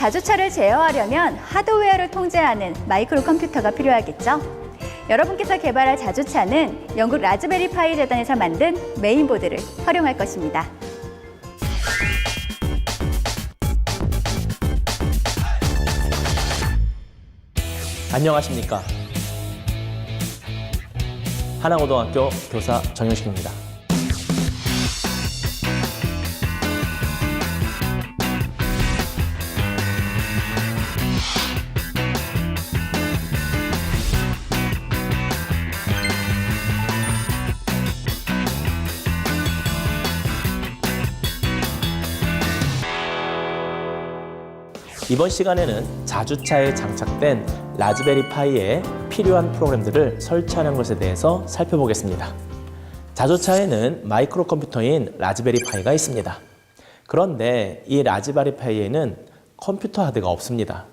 자주차를 제어하려면 하드웨어를 통제하는 마이크로 컴퓨터가 필요하겠죠? 여러분께서 개발할 자주차는 영국 라즈베리 파이 재단에서 만든 메인보드를 활용할 것입니다. 안녕하십니까. 하나고등학교 교사 정영식입니다. 이번 시간에는 자주차에 장착된 라즈베리 파이에 필요한 프로그램들을 설치하는 것에 대해서 살펴보겠습니다. 자주차에는 마이크로 컴퓨터인 라즈베리 파이가 있습니다. 그런데 이 라즈베리 파이에는 컴퓨터 하드가 없습니다.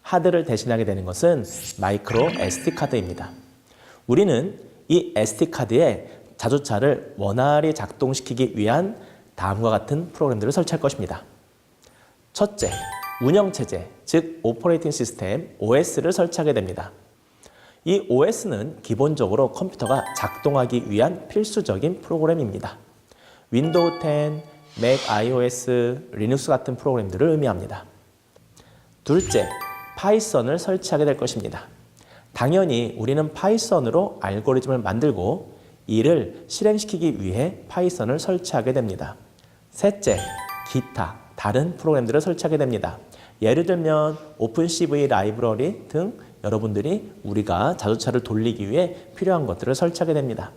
하드를 대신하게 되는 것은 마이크로 SD카드입니다. 우리는 이 SD카드에 자주차를 원활히 작동시키기 위한 다음과 같은 프로그램들을 설치할 것입니다. 첫째, 운영체제, 즉 오퍼레이팅 시스템 OS를 설치하게 됩니다. 이 OS는 기본적으로 컴퓨터가 작동하기 위한 필수적인 프로그램입니다. 윈도우 10, 맥 iOS, 리눅스 같은 프로그램들을 의미합니다. 둘째, 파이썬을 설치하게 될 것입니다. 당연히 우리는 파이썬으로 알고리즘을 만들고 이를 실행시키기 위해 파이썬을 설치하게 됩니다. 셋째, 기타, 다른 프로그램들을 설치하게 됩니다. 예를 들면 오픈CV 라이브러리 등 여러분들이 우리가 자주차를 돌리기 위해 필요한 것들을 설치하게 됩니다.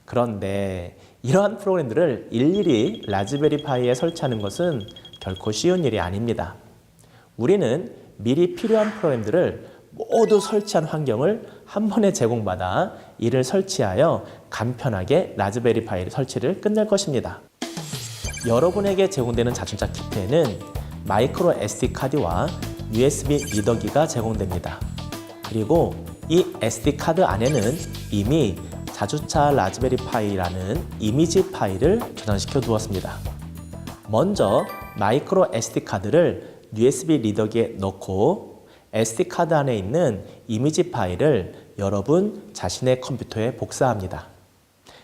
그런데 이러한 프로그램들을 일일이 라즈베리 파이에 설치하는 것은 결코 쉬운 일이 아닙니다. 우리는 미리 필요한 프로그램들을 모두 설치한 환경을 한 번에 제공받아 이를 설치하여 간편하게 라즈베리 파이 설치를 끝낼 것입니다. 여러분에게 제공되는 자주차 키트에는 마이크로 SD카드와 USB 리더기가 제공됩니다. 그리고 이 SD카드 안에는 이미 자주차 라즈베리 파이라는 이미지 파일을 저장시켜 두었습니다. 먼저 마이크로 SD카드를 USB 리더기에 넣고 SD카드 안에 있는 이미지 파일을 여러분 자신의 컴퓨터에 복사합니다.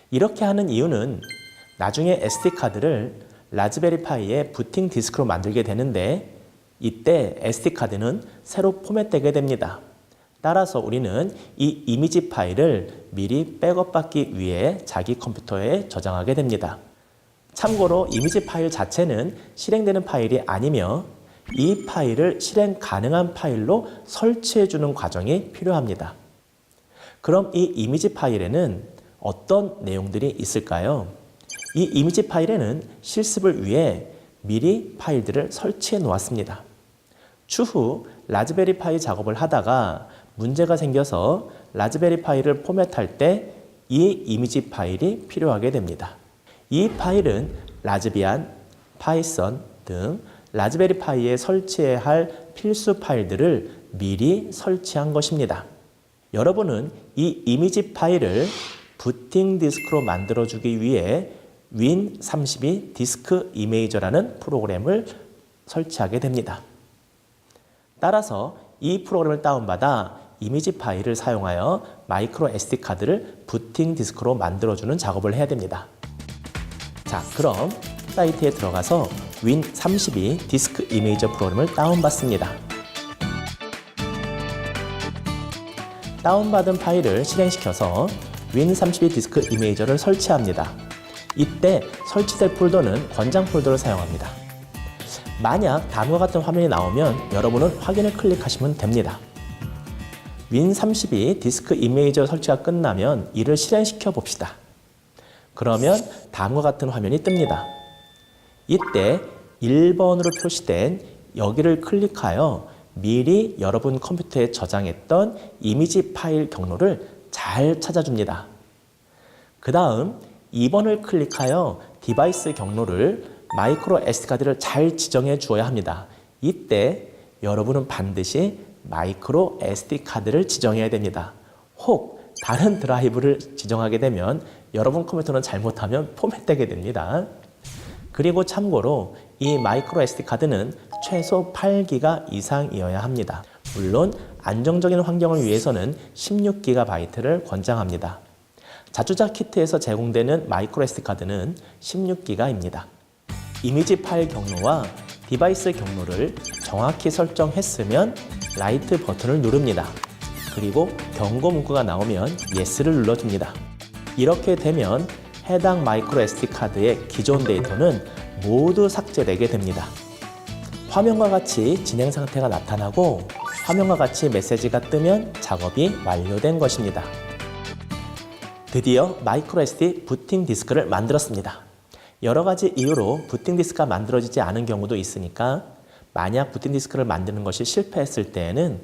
이렇게 하는 이유는 나중에 SD카드를 라즈베리 파이에 부팅 디스크로 만들게 되는데 이때 SD카드는 새로 포맷되게 됩니다. 따라서 우리는 이 이미지 파일을 미리 백업받기 위해 자기 컴퓨터에 저장하게 됩니다. 참고로 이미지 파일 자체는 실행되는 파일이 아니며 이 파일을 실행 가능한 파일로 설치해주는 과정이 필요합니다. 그럼 이 이미지 파일에는 어떤 내용들이 있을까요? 이 이미지 파일에는 실습을 위해 미리 파일들을 설치해 놓았습니다. 추후 라즈베리 파이 작업을 하다가 문제가 생겨서 라즈베리 파이를 포맷할 때 이 이미지 파일이 필요하게 됩니다. 이 파일은 라즈비안, 파이썬 등 라즈베리 파이에 설치해야 할 필수 파일들을 미리 설치한 것입니다. 여러분은 이 이미지 파일을 부팅 디스크로 만들어주기 위해 윈32 디스크 이메이저라는 프로그램을 설치하게 됩니다. 따라서 이 프로그램을 다운받아 이미지 파일을 사용하여 마이크로 SD카드를 부팅 디스크로 만들어주는 작업을 해야 됩니다. 자, 그럼 사이트에 들어가서 윈32 디스크 이메이저 프로그램을 다운받습니다. 다운받은 파일을 실행시켜서 윈32 디스크 이메이저를 설치합니다. 이때 설치될 폴더는 권장 폴더를 사용합니다. 만약 다음과 같은 화면이 나오면 여러분은 확인을 클릭하시면 됩니다. 윈32 디스크 이메이저 설치가 끝나면 이를 실행시켜 봅시다. 그러면 다음과 같은 화면이 뜹니다. 이때 1번으로 표시된 여기를 클릭하여 미리 여러분 컴퓨터에 저장했던 이미지 파일 경로를 잘 찾아줍니다. 그 다음 2번을 클릭하여 디바이스 경로를 마이크로 SD카드를 잘 지정해 주어야 합니다. 이때 여러분은 반드시 마이크로 SD카드를 지정해야 됩니다. 혹 다른 드라이브를 지정하게 되면 여러분 컴퓨터는 잘못하면 포맷되게 됩니다. 그리고 참고로 이 마이크로 SD카드는 최소 8기가 이상이어야 합니다. 물론 안정적인 환경을 위해서는 16GB를 권장합니다. 자주차 키트에서 제공되는 마이크로 SD 카드는 16기가입니다. 이미지 파일 경로와 디바이스 경로를 정확히 설정했으면 라이트 버튼을 누릅니다. 그리고 경고 문구가 나오면 Yes를 눌러줍니다. 이렇게 되면 해당 마이크로 SD 카드의 기존 데이터는 모두 삭제되게 됩니다. 화면과 같이 진행 상태가 나타나고 화면과 같이 메시지가 뜨면 작업이 완료된 것입니다. 드디어 마이크로 SD 부팅 디스크를 만들었습니다. 여러 가지 이유로 부팅 디스크가 만들어지지 않은 경우도 있으니까 만약 부팅 디스크를 만드는 것이 실패했을 때에는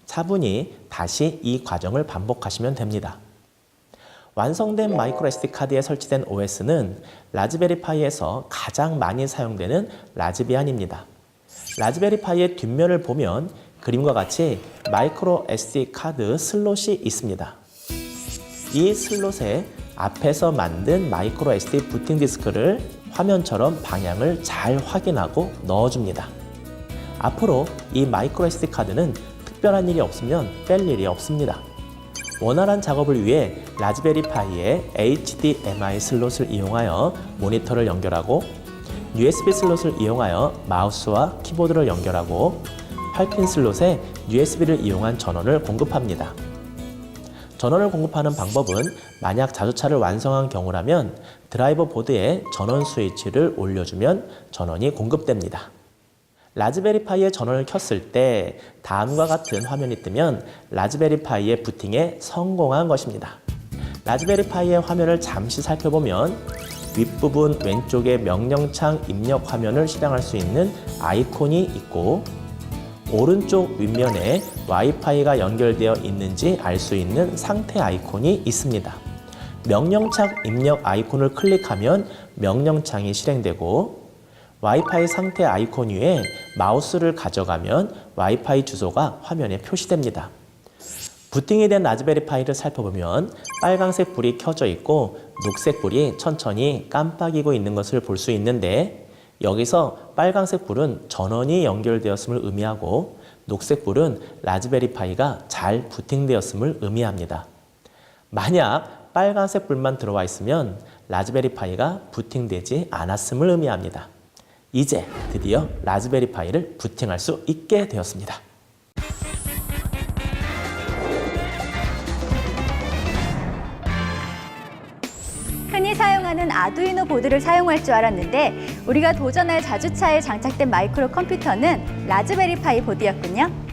차분히 다시 이 과정을 반복하시면 됩니다. 완성된 마이크로 SD 카드에 설치된 OS는 라즈베리 파이에서 가장 많이 사용되는 라즈비안입니다. 라즈베리 파이의 뒷면을 보면 그림과 같이 마이크로 SD 카드 슬롯이 있습니다. 이 슬롯에 앞에서 만든 마이크로 SD 부팅 디스크를 화면처럼 방향을 잘 확인하고 넣어줍니다. 앞으로 이 마이크로 SD 카드는 특별한 일이 없으면 뺄 일이 없습니다. 원활한 작업을 위해 라즈베리 파이에 HDMI 슬롯을 이용하여 모니터를 연결하고 USB 슬롯을 이용하여 마우스와 키보드를 연결하고 8핀 슬롯에 USB를 이용한 전원을 공급합니다. 전원을 공급하는 방법은 만약 자주차를 완성한 경우라면 드라이버 보드에 전원 스위치를 올려주면 전원이 공급됩니다. 라즈베리 파이의 전원을 켰을 때 다음과 같은 화면이 뜨면 라즈베리 파이의 부팅에 성공한 것입니다. 라즈베리 파이의 화면을 잠시 살펴보면 윗부분 왼쪽에 명령창 입력 화면을 실행할 수 있는 아이콘이 있고 오른쪽 윗면에 와이파이가 연결되어 있는지 알 수 있는 상태 아이콘이 있습니다. 명령창 입력 아이콘을 클릭하면 명령창이 실행되고 와이파이 상태 아이콘 위에 마우스를 가져가면 와이파이 주소가 화면에 표시됩니다. 부팅이 된 라즈베리 파이를 살펴보면 빨간색 불이 켜져 있고 녹색 불이 천천히 깜빡이고 있는 것을 볼 수 있는데 여기서 빨간색 불은 전원이 연결되었음을 의미하고 녹색 불은 라즈베리 파이가 잘 부팅되었음을 의미합니다. 만약 빨간색 불만 들어와 있으면 라즈베리 파이가 부팅되지 않았음을 의미합니다. 이제 드디어 라즈베리 파이를 부팅할 수 있게 되었습니다. 흔히 사용하는 아두이노 보드를 사용할 줄 알았는데 우리가 도전할 자주차에 장착된 마이크로 컴퓨터는 라즈베리 파이 보드였군요.